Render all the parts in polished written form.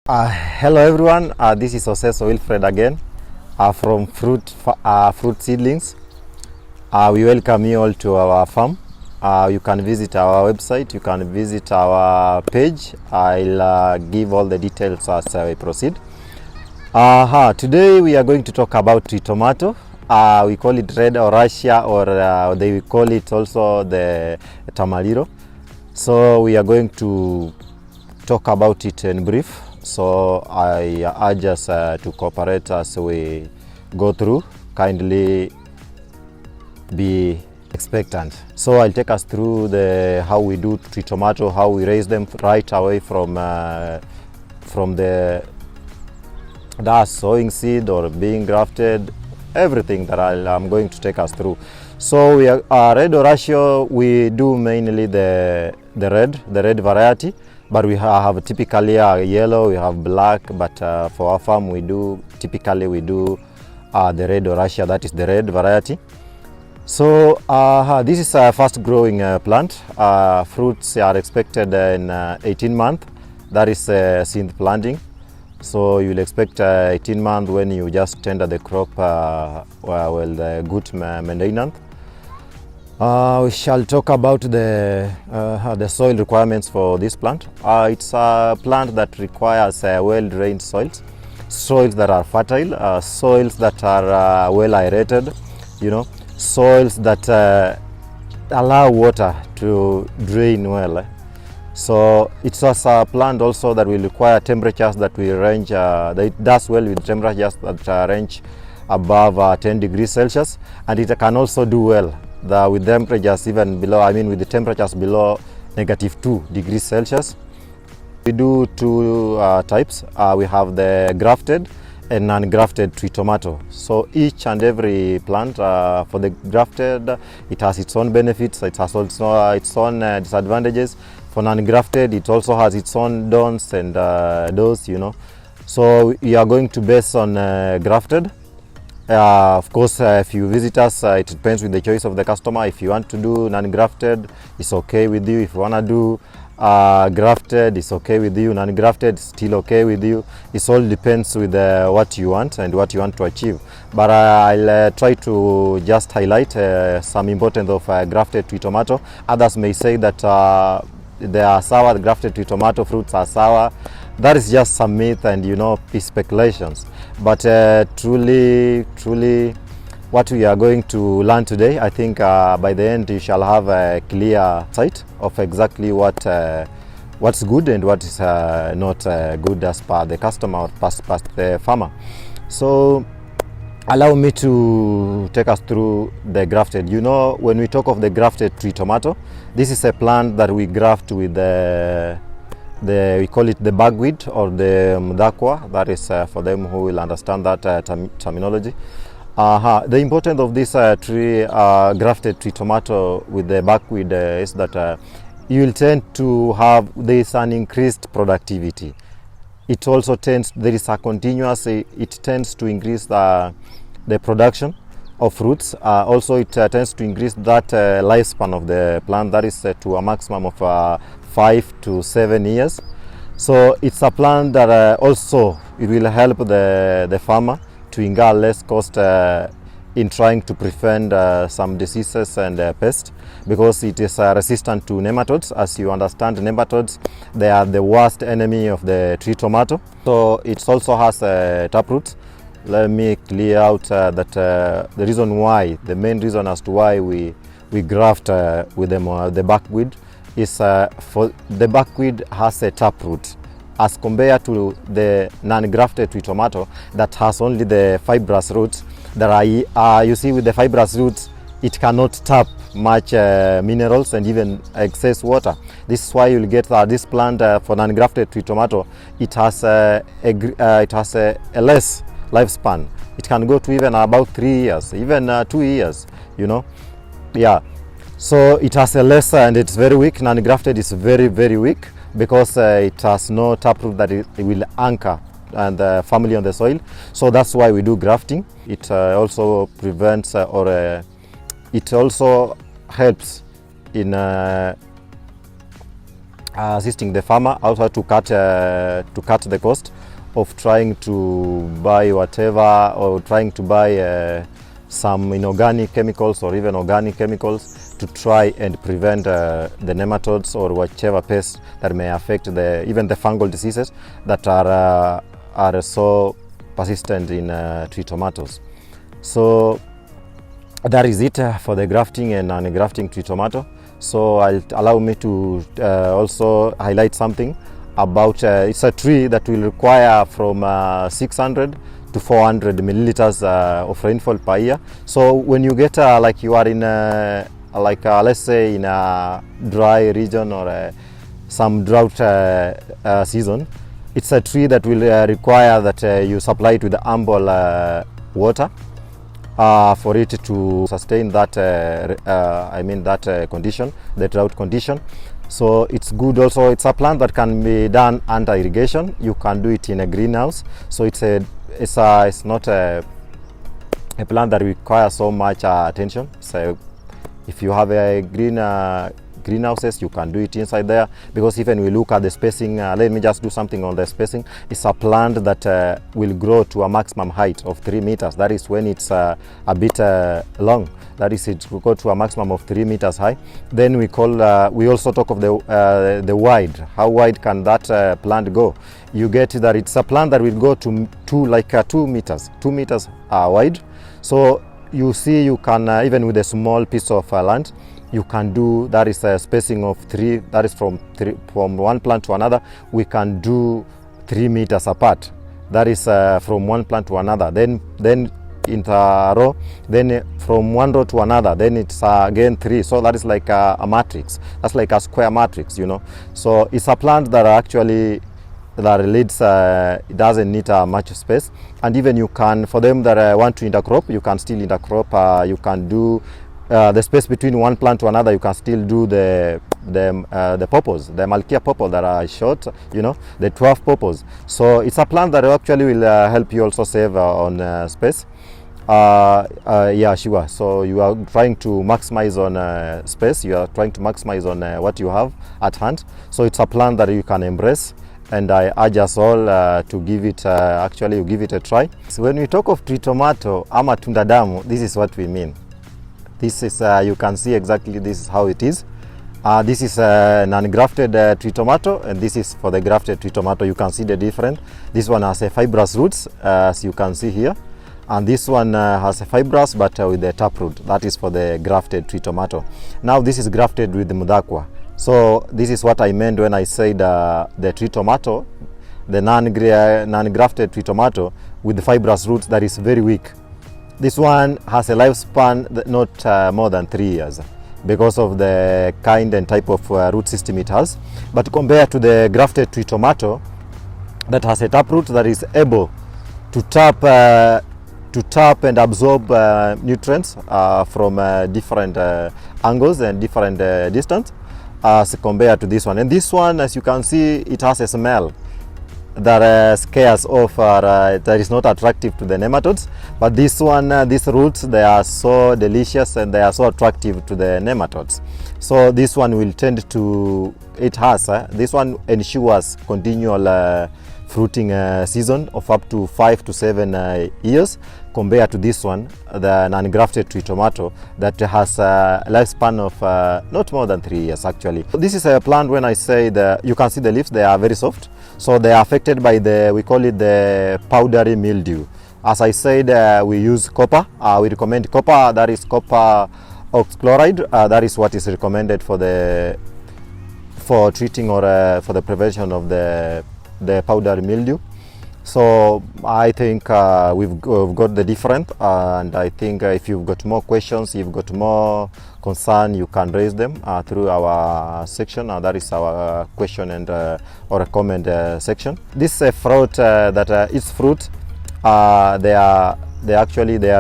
Hello everyone, this is Jose Wilfred again from Fruit Seedlings. We welcome you all to our farm. You can visit our website, you can visit our page. I'll give all the details as we proceed. Today we are going to talk about tree tomato. We call it red Oracia, or they call it also the Tamarillo. So we are going to talk about it in brief. So I urge us to cooperate as we go through. Kindly be expectant. So I'll take us through how we do tree tomato, how we raise them right away from the sowing seed or being grafted, everything that I'm going to take us through. So we are red Oracio. We do mainly the red variety. But we have typically yellow, we have black, but for our farm we do the red Oracia, that is the red variety. So this is a fast growing plant. Fruits are expected in 18 months, that is since planting. So you will expect 18 months when you just tender the crop the good maintenance. We shall talk about the soil requirements for this plant. It's a plant that requires well-drained soils that are fertile, soils that are well aerated, soils that allow water to drain well. So it's also a plant also that will require temperatures that will range, it does well with temperatures that range above 10 degrees Celsius, and it can also do well with temperatures even below, with the temperatures below -2 degrees Celsius. We do two types. We have the grafted and non-grafted tree tomato. So each and every plant, for the grafted, it has its own benefits, it has also its own disadvantages. For non-grafted, it also has its own don'ts and do's, So we are going to base on grafted. Of course, if you visit us, it depends with the choice of the customer. If you want to do non-grafted, it's okay with you. If you want to do grafted, it's okay with you. Non-grafted, still okay with you. It all depends with what you want and what you want to achieve. But I'll try to just highlight some importance of grafted tree tomato. Others may say that they are sour, the grafted tree tomato fruits are sour. That is just some myth and speculations. But truly what we are going to learn today, I think by the end you shall have a clear sight of exactly what's good and what is not good as per the customer or past the farmer. So allow me to take us through the grafted. When we talk of the grafted tree tomato, this is a plant that we graft with we call it the bagweed or the mdakwa. That is for them who will understand that terminology. The importance of this grafted tree tomato with the bagweed is that you will tend to have an increased productivity. It also there is a continuous, it tends to increase the production of fruits. Also it tends to increase that lifespan of the plant, that is to a maximum of 5 to 7 years. So it's a plant that also it will help the farmer to incur less cost in trying to prevent some diseases and pests, because it is resistant to nematodes. As you understand, nematodes, they are the worst enemy of the tree tomato. So it also has taproot. Let me clear out that the main reason as to why we graft with the bagweed is for the bagweed has a taproot as compared to the non-grafted tree tomato that has only the fibrous roots. You see, with the fibrous roots, it cannot tap much minerals and even excess water. This is why you'll get this plant for non-grafted tree tomato. It has a less lifespan. It can go to even about 3 years, even 2 years. So it has a less, and it's very weak. Non-grafted is very, very weak because it has no taproot that it will anchor and firmly on the soil. So that's why we do grafting. It also prevents it also helps in assisting the farmer also to cut the cost of trying to buy whatever, or trying to buy some inorganic chemicals or even organic chemicals to try and prevent the nematodes or whichever pests that may affect even the fungal diseases that are so persistent in tree tomatoes. So that is it for the grafting and non-grafting tree tomato. So allow me to also highlight something about it's a tree that will require from 600 to 400 milliliters of rainfall per year. So when you get like you are in let's say in a dry region or some drought season, it's a tree that will require that you supply it with ample water for it to sustain that condition, the drought condition. So it's good also. It's a plant that can be done under irrigation. You can do it in a greenhouse. So it's not a plant that requires so much attention. So if you have a greenhouses, you can do it inside there, because even we look at the spacing, let me just do something on the spacing. It's a plant that will grow to a maximum height of 3 meters. That is when it's a bit long. That is, it will go to a maximum of 3 meters high. Then we also talk of the wide. How wide can that plant go? You get that it's a plant that will go to 2 meters wide. So you see, you can even with a small piece of land, you can do, that is a spacing of 3, that is from one plant to another, we can do 3 meters apart. That is from one plant to another. Then in the row, then from one row to another, then it's again 3. So that is like a matrix. That's like a square matrix, you know. So it's a plant that actually leads, it doesn't need much space. And even you can, for them that want to intercrop, you can still intercrop. You can do the space between one plant to another. You can still do the purples, the Malkia purple that are short, you know, the 12 purples. So it's a plant that actually will help you also save on space. Yeah, sure. So you are trying to maximize on space. You are trying to maximize on what you have at hand. So it's a plant that you can embrace, and I urge us all to give it actually give it a try. So when we talk of tree tomato ama Matunda Damu, this is what we mean. This is you can see exactly this is how it is. This is a non-grafted tree tomato, and this is for the grafted tree tomato. You can see the difference. This one has a fibrous roots, as you can see here, and this one has a fibrous but with the taproot. That is for the grafted tree tomato. Now this is grafted with the mudakwa. So this is what I meant when I said the tree tomato, the non-grafted tree tomato with the fibrous roots that is very weak. This one has a lifespan not more than 3 years because of the kind and type of root system it has. But compared to the grafted tree tomato that has a taproot that is able to tap and absorb nutrients from different angles and different distance, as compared to this one. And this one, as you can see, it has a smell that scares off, that is not attractive to the nematodes. But this one, these roots, they are so delicious and they are so attractive to the nematodes. So this one will tend to, this one ensures continual fruiting season of up to 5 to 7 years, compared to this one, the non-grafted tree tomato, that has a lifespan of not more than 3 years actually. This is a plant, when I say you can see the leaves, they are very soft. So they are affected by we call it the powdery mildew. As I said, we use copper. We recommend copper, that is copper oxchloride. That is what is recommended for treating or for the prevention of the powdery mildew. So I think we've got the different, and I think if you've got more questions, you've got more concern, you can raise them through our section. That is our question and or a comment section. This is a fruit that its fruit, they are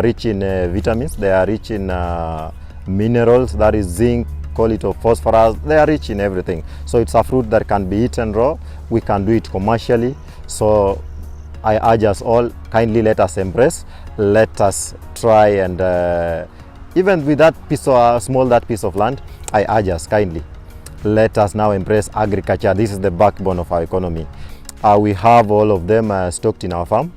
rich in vitamins, they are rich in minerals, that is zinc, call it of phosphorus. They are rich in everything. So it's a fruit that can be eaten raw. We can do it commercially. So I urge us all, kindly let us embrace, let us try, and even with that piece of that piece of land, I urge us kindly, let us now embrace agriculture. This is the backbone of our economy. We have all of them stocked in our farm,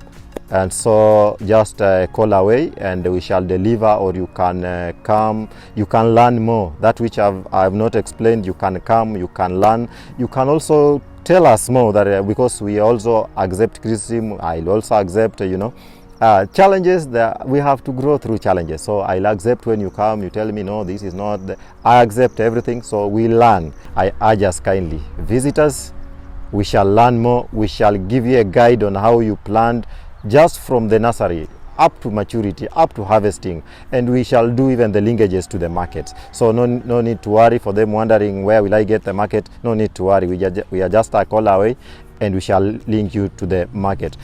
and so just call away and we shall deliver, or you can come, you can learn more. That which I've not explained, you can come, you can learn. You can also tell us more, that because we also accept criticism. I'll also accept, challenges. That we have to grow through challenges. So I'll accept when you come, you tell me, no, this is not, I accept everything. So we learn. I urge us kindly, visitors, we shall learn more. We shall give you a guide on how you plant, just from the nursery up to maturity, up to harvesting, and we shall do even the linkages to the market. So no need to worry for them wondering where will I get the market. No need to worry. We are just a call away, and we shall link you to the market.